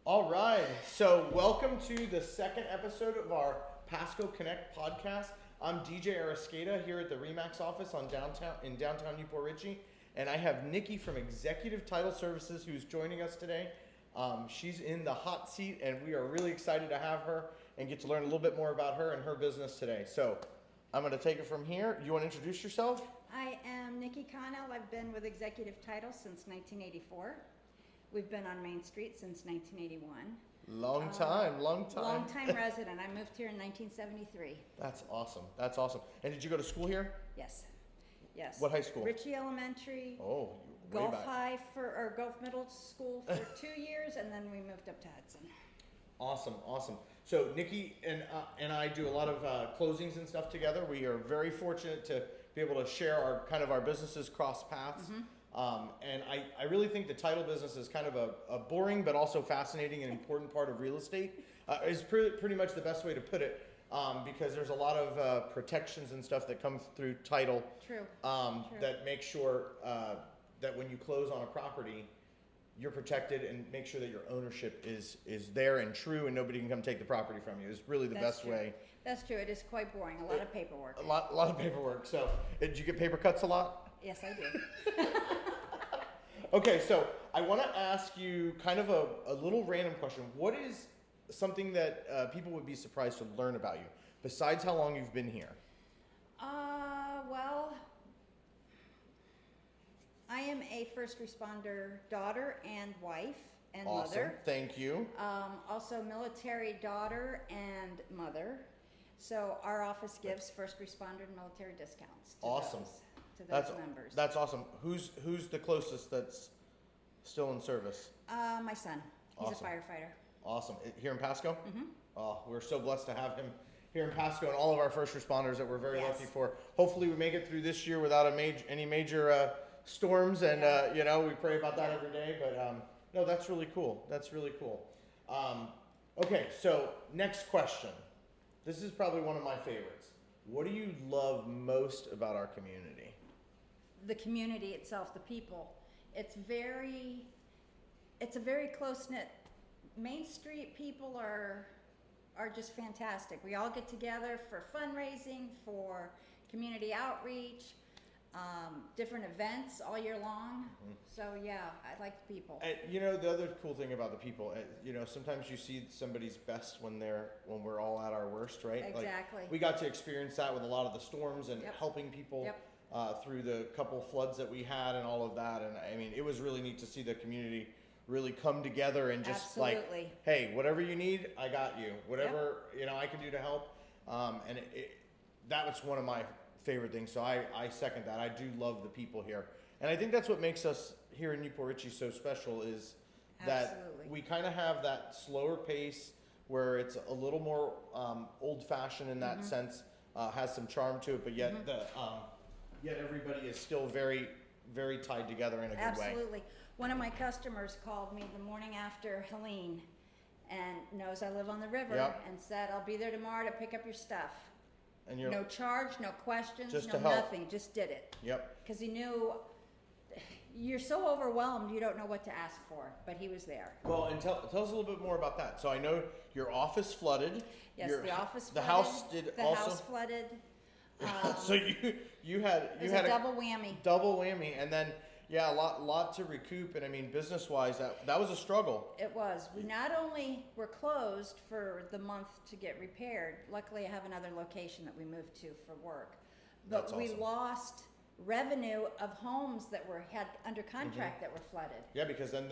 All right, so welcome to the second episode of our Pasco Connect podcast. I'm DJ Arrazcaeta here at the REMAX office in downtown Port Richey, and I have Nikki from Executive Title Services who's joining us today. She's in the hot seat, and we are really excited to have her and get to learn a little bit more about her and her business today. So I'm going to take it from here. You want to introduce yourself? I am Nikki Connell. I've been with Executive Title since 1984. We've been on Main Street since 1981. Long time. Long-time resident. I moved here in 1973. That's awesome. That's awesome. And did you go to school here? Yes. What high school? Richey Elementary. Oh, way Gulf back. High or Gulf Middle School for 2 years, and then we moved up to Hudson. Awesome. So Nikki and I do a lot of closings and stuff together. We are very fortunate to be able to share our businesses cross paths. Mm-hmm. And I really think the title business is kind of a boring but also fascinating and important part of real estate. Is pretty much the best way to put it, because there's a lot of protections and stuff that come through title. True. That make sure that when you close on a property, you're protected and make sure that your ownership is there and true and nobody can come take the property from you. Is really the best way. That's true. It is quite boring. A lot of paperwork. A lot of paperwork. So, did you get paper cuts a lot? Yes, I do. Okay, so I want to ask you kind of a little random question. What is something that people would be surprised to learn about you, besides how long you've been here? Well, I am a first responder daughter and wife and mother. Thank you. Also military daughter and mother. So our office gives first responder and military discounts to those members. That's awesome. Who's the closest that's still in service? My son. He's a firefighter. Awesome. Here in Pasco? Mm-hmm. Oh, we're so blessed to have him here in Pasco and all of our first responders that we're very Yes. lucky for. Hopefully we make it through this year without any major storms, and we pray about that every day. But no, that's really cool. Okay, so next question. This is probably one of my favorites. What do you love most about our community? The community itself, the people. It's a very close-knit. Main Street people are just fantastic. We all get together for fundraising, for community outreach, different events all year long. Mm-hmm. So yeah, I like the people. The other cool thing about the people, sometimes you see somebody's best when we're all at our worst, right? Exactly. Like, we got to experience that with a lot of the storms and helping people through the couple floods that we had and all of that. And I mean, it was really neat to see the community really come together and just Absolutely. Like, hey, whatever you need, I got you. Whatever I can do to help. And that was one of my favorite things. So I second that. I do love the people here. And I think that's what makes us here in Port Richey so special is that we kind of have that slower pace where it's a little more old-fashioned in that sense, has some charm to it, but yet yet everybody is still very, very tied together in a good way. Absolutely. One of my customers called me the morning after Helene and knows I live on the river and said, I'll be there tomorrow to pick up your stuff. And no charge, no questions, no nothing, just did it. Yep. Because he knew you're so overwhelmed, you don't know what to ask for, but he was there. Well, and tell us a little bit more about that. So I know your office flooded. Yes, the office flooded. The house did the also. The house flooded. So you had a double whammy. Double whammy, and then a lot to recoup. And I mean, business wise, that was a struggle. It was. We not only were closed for the month to get repaired. Luckily, I have another location that we moved to for work, but we lost revenue of homes that had under contract that were flooded. Yeah, because then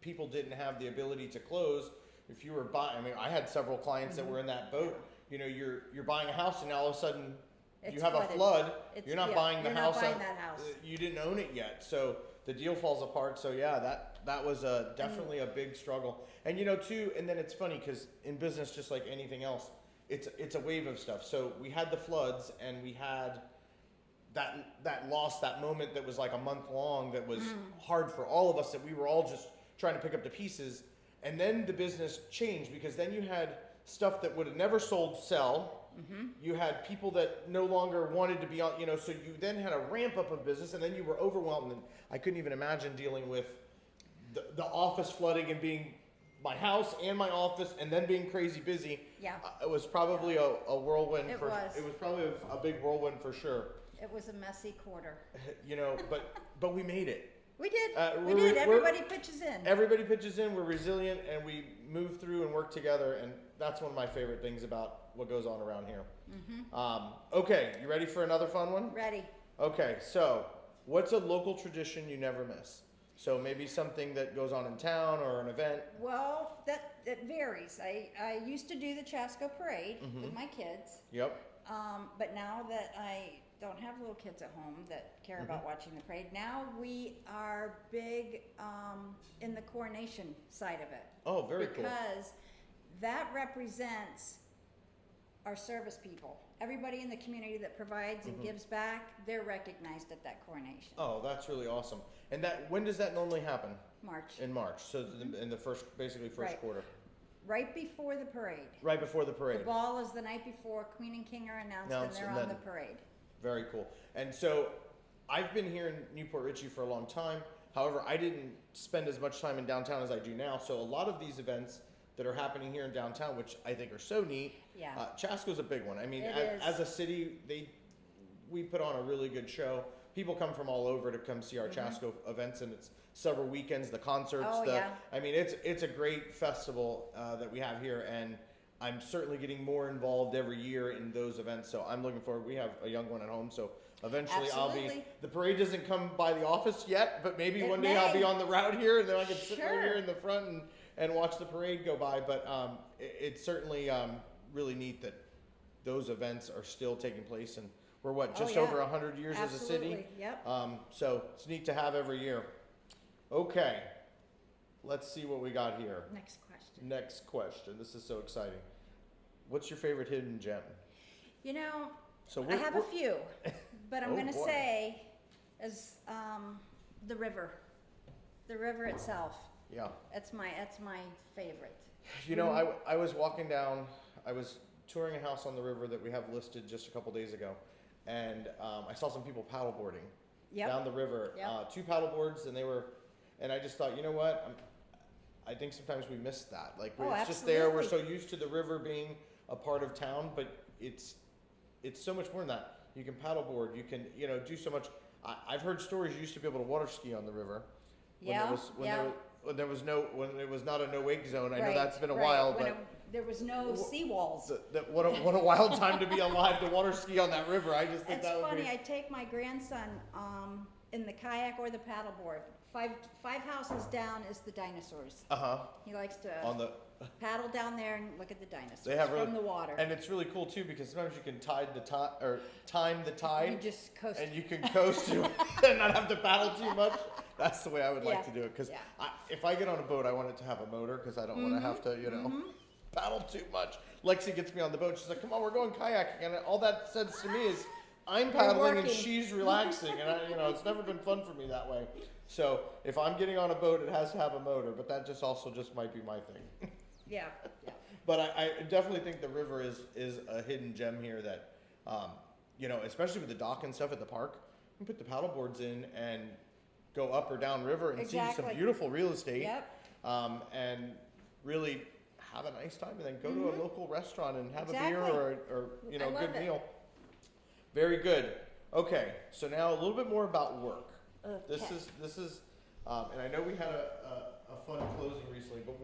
people didn't have the ability to close. If you were buying, I mean, I had several clients that were in that boat. You're buying a house, and all of a sudden you have flooded. A flood. You're not buying the house. You're not buying that house. You didn't own it yet, so the deal falls apart. So that was definitely a big struggle. And too, and then it's funny because in business, just like anything else, it's a wave of stuff. So we had the floods, and we had that loss, that moment that was like a month long, that was hard for all of us, that we were all just trying to pick up the pieces. And then the business changed, because then you had stuff that would have never sold sell. Mm-hmm. You had people that no longer wanted to be on, so you then had a ramp up of business, and then you were overwhelmed. And I couldn't even imagine dealing with the office flooding and being my house and my office, and then being crazy busy. Yeah. It was probably a whirlwind. It for, was. It was probably a big whirlwind for sure. It was a messy quarter. You know, but we made it. We did. We we're- did. Everybody pitches in. Everybody pitches in. We're resilient, and we move through and work together. And that's one of my favorite things about what goes on around here. Okay, you ready for another fun one? Ready. Okay, so what's a local tradition you never miss? So maybe something that goes on in town or an event. Well, that varies. I used to do the Chasco parade with my kids. Yep. But now that I don't have little kids at home that care about watching the parade, now we are big in the coronation side of it. Oh, very cool. Because that represents our service people. Everybody in the community that provides and gives back, they're recognized at that coronation. Oh, that's really awesome. And when does that normally happen? March. In March. So in the first Right. quarter. Right before the parade. Right before the The parade. ball is the night before. Queen and King are announced and they're on the parade. Very cool. And so I've been here in Newport Richey for a long time. However, I didn't spend as much time in downtown as I do now. So a lot of these events that are happening here in downtown, which I think are so neat. Yeah. Chasco's a big one. I mean, It is. as a city, we put on a really good show. People come from all over to come see our Chasco events, and it's several weekends, the concerts. Oh, yeah. I mean, it's a great festival that we have here, and I'm certainly getting more involved every year in those events. So I'm looking forward. We have a young one at home, so eventually Absolutely. the parade doesn't come by the office yet, but maybe It one day I'll may. be on the route here, and then I can sit right Sure. here in the front and watch the parade go by. But it's certainly really neat that those events are still taking place, and we're just yeah. over 100 years as a city. Absolutely. Yep. So it's neat to have every year. Okay, let's see what we got here. Next question. Next question. This is so exciting. What's your favorite hidden gem? You know, So I have a few, but I'm Oh, going to boy. say is the river. The river itself. Yeah. That's my favorite. You know, I was walking down. I was touring a house on the river that we have listed just a couple days ago, and I saw some people paddleboarding Yep. down the river. Yep. 2 paddleboards, and I just thought, you know what? I think sometimes we miss that. Like Oh, it's just there. We're so absolutely. used to the river being a part of town, but it's so much more than that. You can paddleboard. You can do so much. I've heard stories. You used to be able to water ski on the river. When it was not a no wake zone. I know that's been a while, but there was no seawalls. what a wild time to be alive to water ski on that river. I just think It's that would funny. be. I take my grandson in the kayak or the paddleboard. Five houses down is the dinosaurs. He likes to On the paddle down there and look at the dinosaurs They have from the water. And it's really cool too because sometimes you can time the tide. You just coast. And you can coast to and not have to paddle too much. That's the way I would like to do it. Because if I get on a boat, I want it to have a motor because I don't want to have to, paddle too much. Lexi gets me on the boat. She's like, "Come on, we're going kayaking," and all that says to me is, I'm paddling and working. she's relaxing, and it's never been fun for me that way. So if I'm getting on a boat, it has to have a motor. But that just might be my thing. Yeah. But I definitely think the river is a hidden gem here that, especially with the dock and stuff at the park, you can put the paddle boards in and go up or down river and see some Exactly. beautiful real estate. Yep. And really have a nice time and then go to a local restaurant and have a beer Exactly. or I love good it. meal. Very good. Okay, so now a little bit more about work. This Okay. is, and I know we had a fun closing recently, but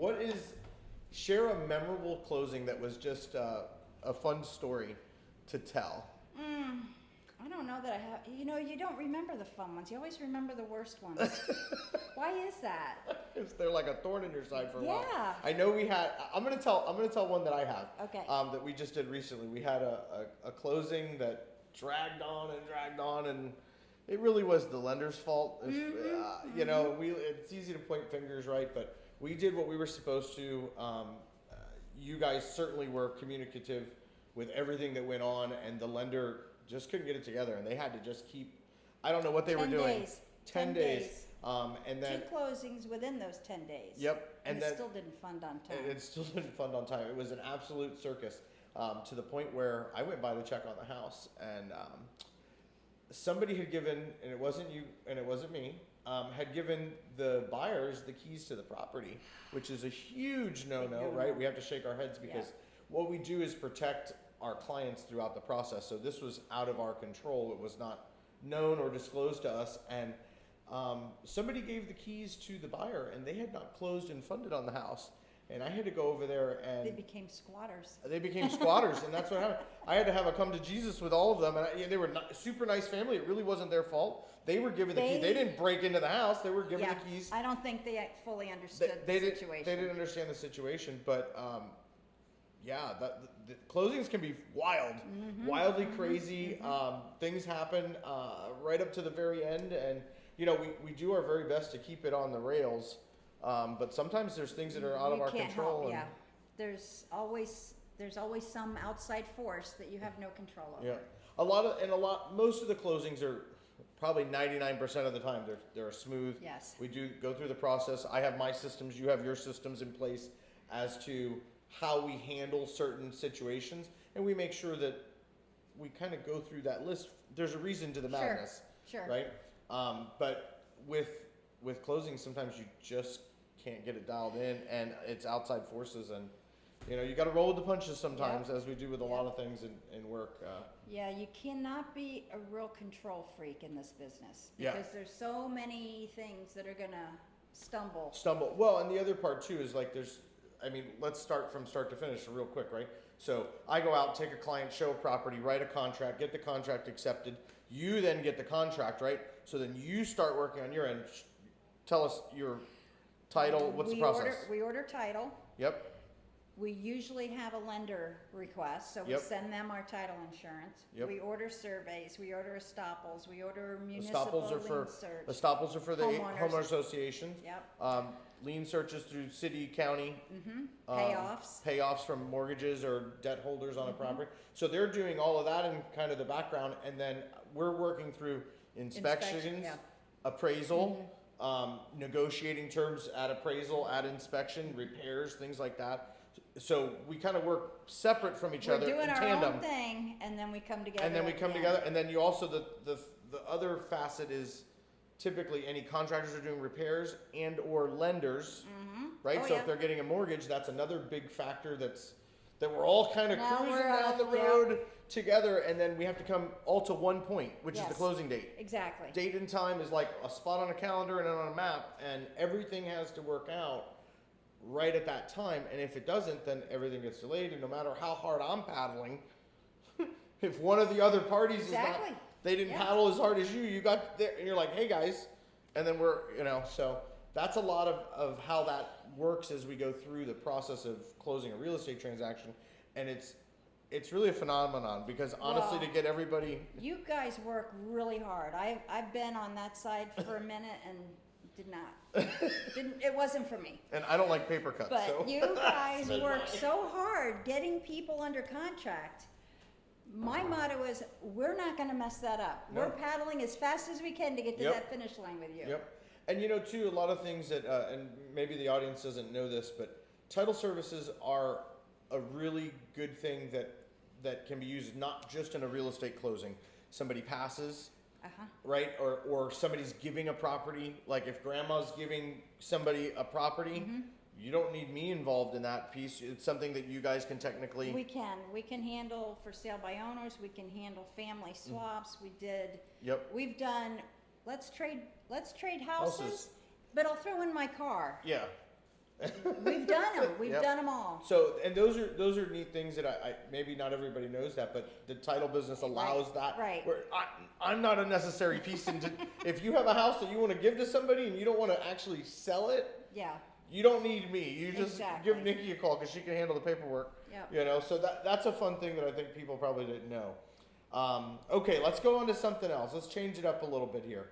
share a memorable closing that was just a fun story to tell. I don't know that I have. You don't remember the fun ones. You always remember the worst ones. Why is that? Is there like a thorn in your side for a while? Yeah. I know we had. I'm gonna tell one that I have. Okay. That we just did recently. We had a closing that dragged on, and it really was the lender's fault. If, it's easy to point fingers, right? But we did what we were supposed to. You guys certainly were communicative with everything that went on, and the lender just couldn't get it together, and they had to just keep. I don't know what they were 10 doing. days. 10 days. And then 2 closings within those 10 days. Yep. And And it then still didn't fund on time. it still didn't fund on time. It was an absolute circus to the point where I went by to check on the house, and somebody had given, and it wasn't you, and it wasn't me. had given the buyers the keys to the property, which is a huge no-no, no-no. right? We have to shake our heads because Yeah. what we do is protect our clients throughout the process. So this was out of our control. It was not known or disclosed to us. And somebody gave the keys to the buyer and they had not closed and funded on the house. And I had to go over there and They became squatters. they became squatters, and that's what happened. I had to have a come to Jesus with all of them, and they were not, super nice family. It really wasn't their fault. They were given the keys. They didn't break into the house. They were given Yeah, the keys. I don't think they fully understood They the didn't. situation. They didn't understand the situation, but yeah, the closings can be wild, wildly crazy. Things happen right up to the very end, and you know we do our very best to keep it on the rails. But sometimes there's things that are out of our control. Yeah, there's always some outside force that you have no control over. Yeah, most of the closings are probably 99% of the time they're smooth. Yes. We do go through the process. I have my systems. You have your systems in place as to how we handle certain situations, and we make sure that we kind of go through that list. There's a reason to the madness, Sure. right? But with closings, sometimes you just can't get it dialed in, and it's outside forces, and you know you got to roll with the punches sometimes, as we do with a lot of things in work. Yeah, you cannot be a real control freak in this business Yeah. because there's so many things that are gonna stumble. Well, and the other part too is like let's start from start to finish real quick, right? So I go out, take a client, show a property, write a contract, get the contract accepted. You then get the contract, right? So then you start working on your end. Tell us your title. What's the process? We order title. Yep. We usually have a lender request, so we Yep. send them our title insurance. Yep. We order surveys, we order estoppels, we order municipal Estoppels are for lien search. estoppels are for the Homeowners. homeowner associations. Yep. Lien searches through city, county. Payoffs. Payoffs from mortgages or debt holders on a property. So they're doing all of that in kind of the background, and then we're working through inspections, yeah. appraisal, negotiating terms at appraisal, at inspection, repairs, things like that. So we kind of work separate from each other We're doing in our tandem. own thing, and then we come together. And then we at come the together, end. and then you also the other facet is typically any contractors are doing repairs and or lenders, right? Oh, So yeah. if they're getting a mortgage, that's another big factor that we're all kind of Now cruising we're down off, the yeah. road together, and then we have to come all to one point, which is the Yes. closing date. Exactly. Date and time is like a spot on a calendar and on a map, and everything has to work out right at that time. And if it doesn't, then everything gets delayed. And no matter how hard I'm paddling, if one of the other parties is not, Exactly. they didn't Yeah. paddle as hard as you got there, and you're like, hey guys, and then we're, so that's a lot of how that works as we go through the process of closing a real estate transaction. And it's really a phenomenon because honestly, Well, to get everybody, You guys work really hard. I've been on that side for a minute and it wasn't for me. and I don't like paper cuts, But so. you guys That's work right. so hard getting people under contract. My motto is, we're not gonna mess that up. No. We're paddling as fast as we can to get to Yep. that finish line with you. Yep. And too, a lot of things that, and maybe the audience doesn't know this, but title services are a really good thing that can be used not just in a real estate closing. Somebody passes, Uh-huh. right? Or somebody's giving a property. Like if grandma's giving somebody a property, you don't need me involved in that piece. It's something that you guys can technically. We can handle for sale by owners, we can handle family swaps, Yep. we've done, let's trade Houses. houses, but I'll throw in my car. Yeah. We've done them, we've Yep. done them all. So, and those are neat things that I maybe not everybody knows that, but the title business allows that. right. Where I'm not a necessary piece into. If you have a house that you want to give to somebody and you don't want to actually sell it, Yeah, you don't need me. You just Exactly. give Nikki a call because she can handle the paperwork. Yep. So that's a fun thing that I think people probably didn't know. Okay, let's go on to something else. Let's change it up a little bit here.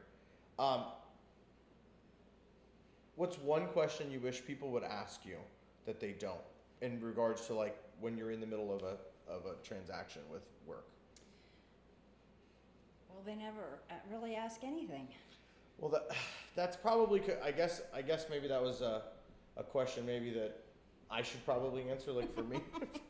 What's one question you wish people would ask you that they don't in regards to like when you're in the middle of a transaction with work? well, they never really ask anything. Well, that's probably, I guess maybe that was a question maybe that I should probably answer, like, for me.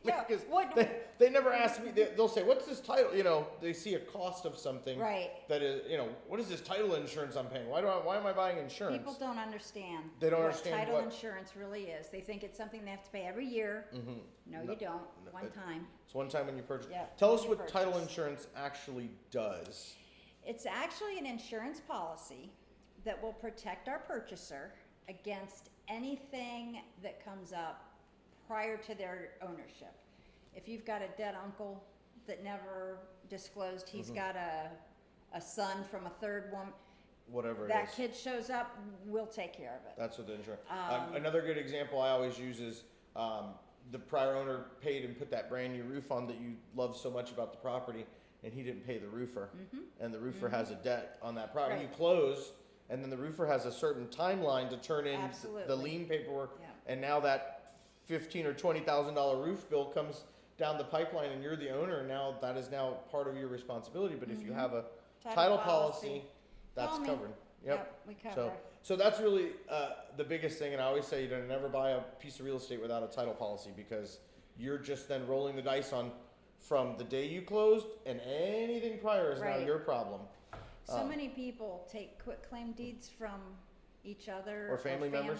Yeah, Because what- they never ask me. They'll say, "What's this title?" You know, they see a cost of something. Right. That is, you know, what is this title insurance I'm paying? Why am I buying insurance? People don't understand. They don't what understand title what- insurance really is. They think it's something they have to pay every year. Mm-hmm. No, you don't. One time. It's one time when you purchase. Yeah, Tell when us you what title purchase. insurance actually does. It's actually an insurance policy that will protect our purchaser against anything that comes up prior to their ownership. If you've got a dead uncle that never disclosed he's Mm-hmm. got a son from a third woman, Whatever it that is. kid shows up, we'll take care of it. That's what the insurance. Um, Another good example I always use is the prior owner paid and put that brand new roof on that you love so much about the property, and he didn't pay the roofer, and the roofer has a debt on that property. Right. You close, and then the roofer has a certain timeline to turn in the Absolutely. lien paperwork, Yeah. and now that $15,000 or $20,000 roof bill comes down the pipeline, and you're the owner. And now that is now part of your responsibility. But if you have a title policy, that's Call me. covered. Yep. We cover. So that's really the biggest thing, and I always say you don't never buy a piece of real estate without a title policy, because you're just then rolling the dice on from the day you closed, and anything prior is now Right. your problem. So many people take quitclaim deeds from each other Or family members.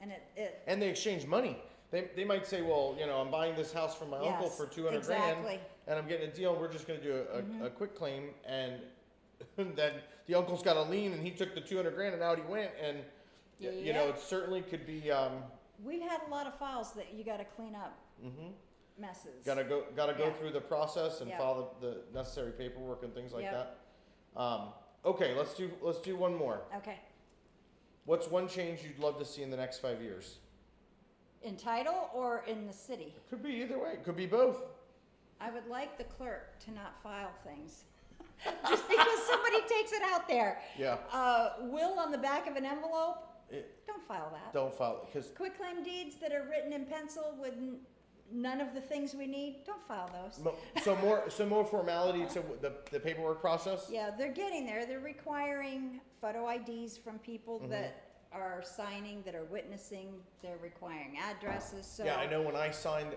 And it And they exchange money. They might say, well, you know, I'm buying this house from my uncle Yes, for 200 exactly. grand, and I'm getting a deal. We're just going to do a quick claim, and then the uncle's got a lien, and he took the 200 grand, and out he went, and you know, Yep. it certainly could be. we've had a lot of files that you got to clean up messes. Gotta go Yeah. through the process and Yeah. follow the necessary paperwork and things like Yep. that. Okay, let's do one more. Okay. What's one change you'd love to see in the next 5 years? In title or in the city? Could be either way. Could be both. I would like the clerk to not file things. Just because somebody takes it out there. Yeah. Will on the back of an envelope, don't file that. Don't file because Quitclaim deeds that are written in pencil with none of the things we need, don't file those. so more formality to the paperwork process. Yeah, they're getting there. They're requiring photo IDs from people that are signing, that are witnessing. They're requiring addresses. So Yeah, I know when I sign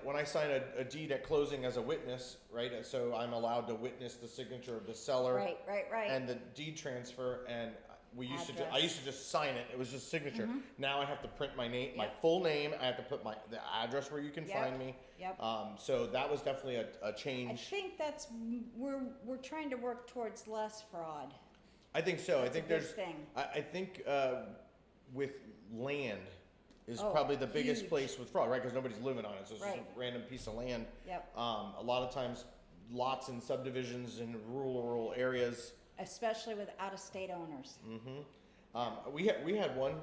a deed at closing as a witness, right? So I'm allowed to witness the signature of the seller Right. and the deed transfer, and I used Address. to just sign it. It was just signature. Now I have to print my name, my full name. I have to put the address where you can Yep. find me. Yep. So that was definitely a I change. think that's we're trying to work towards less fraud. I think so. That's I think a big there's. thing. I think with land is Oh, probably the biggest huge. place with fraud, right? Because nobody's living on it, so it's just Right. a random piece of land. Yep. A lot of times, lots and subdivisions in rural areas. Especially with out-of-state owners. We had one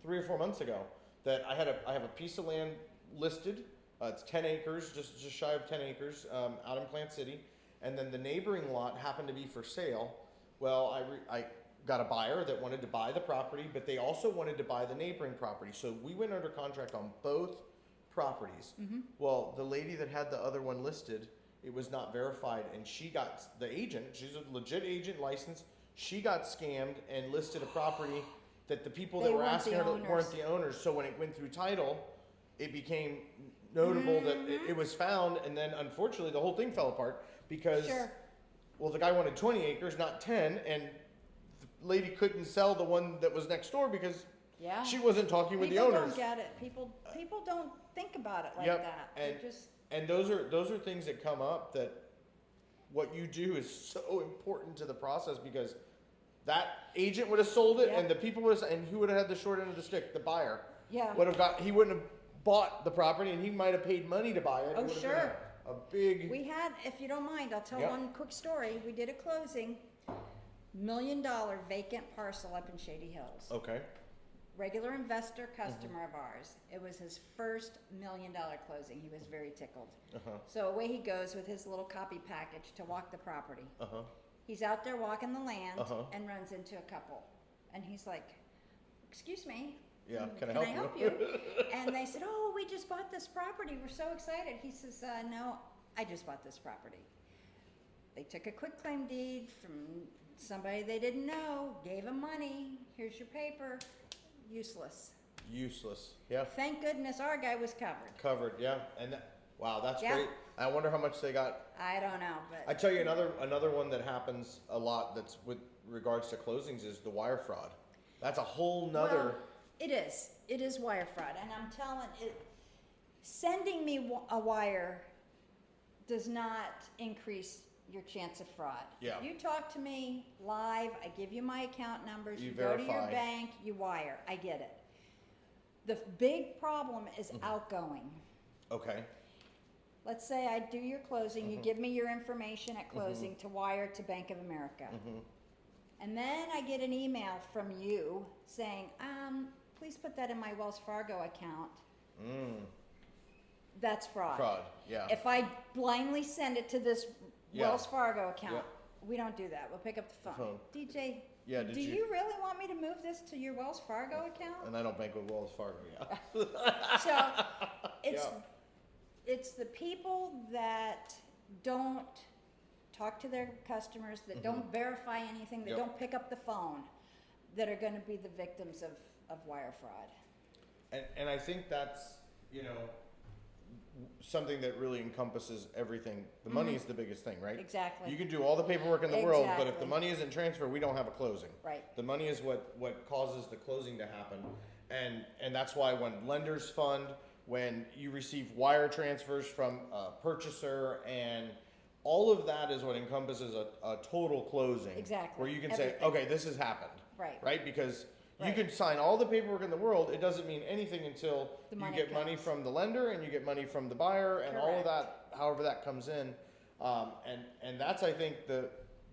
3 or 4 months ago that I have a piece of land listed. It's 10 acres, just shy of 10 acres, out in Plant City, and then the neighboring lot happened to be for sale. Well, I got a buyer that wanted to buy the property, but they also wanted to buy the neighboring property. So we went under contract on both properties. Well, the lady that had the other one listed, it was not verified, and she got the agent. She's a legit agent, licensed. She got scammed and listed a property that the people They that were weren't asking the her owners. weren't the owners. So when it went through title, it became notable that it was found, and then unfortunately the whole thing fell apart because Sure. well, the guy wanted 20 acres, not 10, and the lady couldn't sell the one that was next door because Yeah. she wasn't talking with the People owners. don't get it. People don't think about it like Yep, that. and- They're just And those are things that come up that what you do is so important to the process, because that agent would have sold it, Yep. and the people would have, and who would have had the short end of the stick? The buyer. Yeah. He wouldn't have bought the property, and he might have paid money to buy it. Oh, It would have sure. been a big. We had, if you don't mind, I'll tell Yep. one quick story. We did a closing, $1 million vacant parcel up in Shady Hills. Okay. Regular investor, customer of ours. It was his first $1 million closing. He was very tickled. So away he goes with his little copy package to walk the property. He's out there walking the land and runs into a couple. And he's like, "Excuse me. Yeah, can I help you?" And they said, "Oh, we just bought this property. We're so excited." He says, "No, I just bought this property." They took a quitclaim deed from somebody they didn't know, gave him money. "Here's your paper." useless. Useless. Yeah. Thank goodness our guy was covered. Covered. Yeah. And wow, that's Yeah. great. I wonder how much they got. I don't know, but I tell you another one that happens a lot that's with regards to closings is the wire fraud. That's a whole nother. well, it is wire fraud, and I'm telling it. Sending me a wire does not increase your chance of fraud. Yeah. If you talk to me live, I give you my account numbers, You go to your verify. bank, you wire. I get it. The big problem is outgoing. Okay. Let's say I do your closing, you give me your information at closing to wire to Bank of America. And then I get an email from you saying, please put that in my Wells Fargo account. That's fraud. Fraud. Yeah. If I blindly send it to this Yeah. Wells Fargo account, Yeah. we don't do that. We'll pick up the phone. DJ, Yeah, do you really want me to move this to your Wells Fargo account? And I don't bank with Wells Fargo. Yeah. So it's Yeah. it's the people that don't talk to their customers, that don't verify anything, that Yep. don't pick up the phone, that are going to be the victims of wire fraud. And I think that's, something that really encompasses everything. The money is the biggest thing, right? Exactly. You can do all the paperwork in the world, but if the Exactly. money isn't transferred, we don't have a closing. Right. The money is what causes the closing to happen. And that's why when lenders fund, when you receive wire transfers from a purchaser, and all of that is what encompasses a total closing. Exactly. Where you can say, Everything. okay, this has happened. Right. Right? Because you Right. can sign all the paperwork in the world, it doesn't mean anything until The you money get money comes. from the lender and you get money from the buyer and all of Correct. that, however that comes in. And that's, I think, the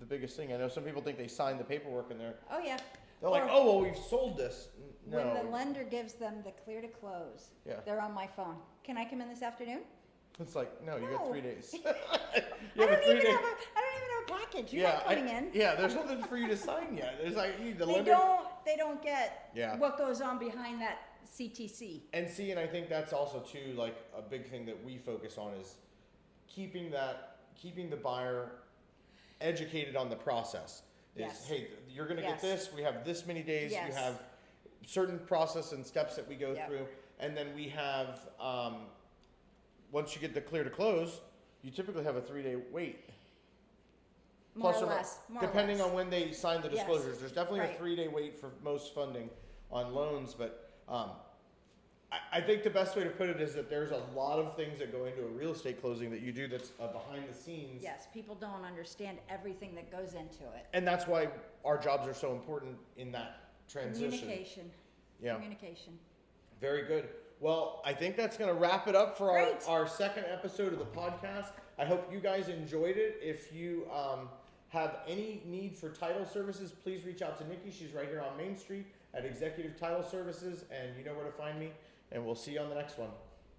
biggest thing. I know some people think they sign the paperwork and they're Oh, yeah. like, Or- oh, well, we've sold this. No. When the lender gives them the clear to close, Yeah. they're on my phone. Can I come in this afternoon? It's like, no, you got No. 3 days. you I have a don't 3 even day. have a package. You're Yeah, not coming in. yeah, there's nothing for you to sign yet. There's like, the They lender. don't get Yeah. what goes on behind that CTC. And see, and I think that's also too, like, a big thing that we focus on is keeping the buyer educated on the process. Is, Yes. hey, you're gonna Yes. get this, we have this many days, you Yes. have certain process and steps that we go Yep. through, and then we have, once you get the clear to close, you typically have a 3-day wait. More Plus or or mi- less. More depending or less. on when they sign the Yes. disclosures. There's definitely Right. a 3-day wait for most funding on loans, but I think the best way to put it is that there's a lot of things that go into a real estate closing that you do that's behind the scenes. Yes, people don't understand everything that goes into it. And that's why our jobs are so important in that transition. Communication. Yeah. Communication. Very good. Well, I think that's going to wrap it up for Great. our second episode of the podcast. I hope you guys enjoyed it. If you have any need for title services, please reach out to Nikki. She's right here on Main Street at Executive Title Services, and you know where to find me. And we'll see you on the next one.